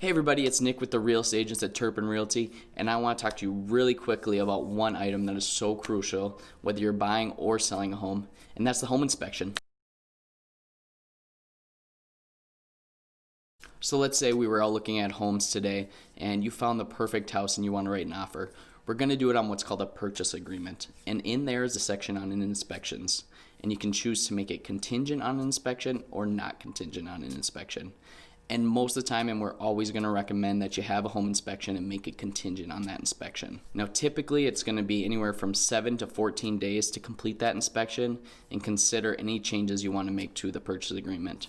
Hey everybody, it's Nick with the Realest agents at Turpen Realty, and I want to talk to you really quickly about one item that is so crucial whether you're buying or selling a home, and that's the home inspection. So let's say we were all looking at homes today and you found the perfect house and you want to write an offer. We're going to do it on what's called a purchase agreement, and in there is a section on inspections, and you can choose to make it contingent on an inspection or not contingent on an inspection. And most of the time, and we're always going to recommend that you have a home inspection and make it contingent on that inspection. Now, typically it's going to be anywhere from 7 to 14 days to complete that inspection and consider any changes you want to make to the purchase agreement.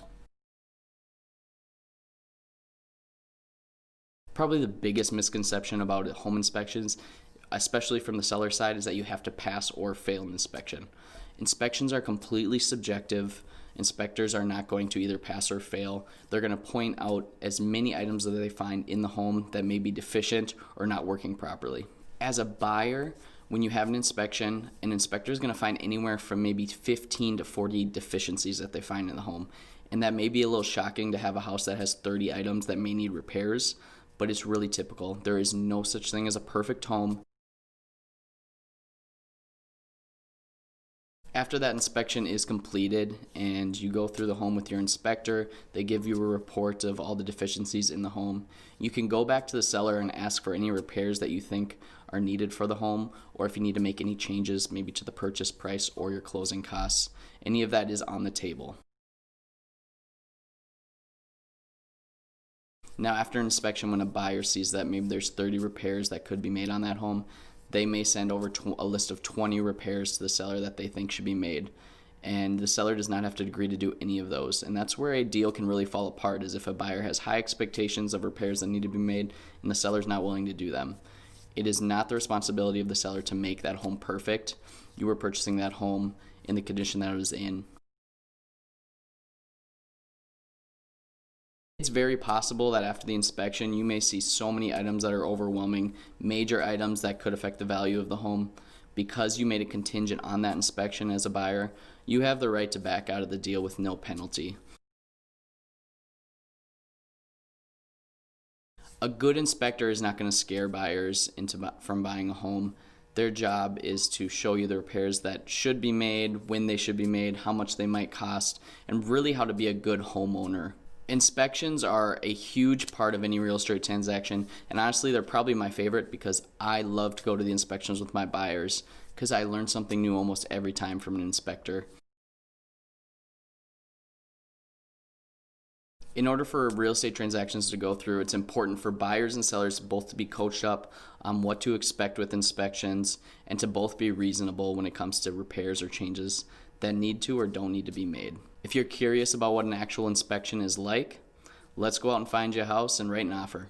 Probably the biggest misconception about home inspections, especially from the seller side, is that you have to pass or fail an inspection. Inspections are completely subjective. Inspectors are not going to either pass or fail. They're going to point out as many items that they find in the home that may be deficient or not working properly. As a buyer, when you have an inspection, an inspector is going to find anywhere from maybe 15 to 40 deficiencies that they find in the home. And that may be a little shocking to have a house that has 30 items that may need repairs, but it's really typical. There is no such thing as a perfect home. After that inspection is completed and you go through the home with your inspector, they give you a report of all the deficiencies in the home. You can go back to the seller and ask for any repairs that you think are needed for the home, or if you need to make any changes maybe to the purchase price or your closing costs. Any of that is on the table. Now, after inspection, when a buyer sees that maybe there's 30 repairs that could be made on that home, they may send over a list of 20 repairs to the seller that they think should be made. And the seller does not have to agree to do any of those. And that's where a deal can really fall apart, is if a buyer has high expectations of repairs that need to be made and the seller's not willing to do them. It is not the responsibility of the seller to make that home perfect. You are purchasing that home in the condition that it was in. It's very possible that after the inspection you may see so many items that are overwhelming, major items that could affect the value of the home. Because you made a contingent on that inspection as a buyer, you have the right to back out of the deal with no penalty. A good inspector is not going to scare buyers from buying a home. Their job is to show you the repairs that should be made, when they should be made, how much they might cost, and really how to be a good homeowner. Inspections are a huge part of any real estate transaction, and honestly they're probably my favorite because I love to go to the inspections with my buyers because I learn something new almost every time from an inspector. In order for real estate transactions to go through, it's important for buyers and sellers both to be coached up on what to expect with inspections and to both be reasonable when it comes to repairs or changes that need to or don't need to be made. If you're curious about what an actual inspection is like, let's go out and find you a house and write an offer.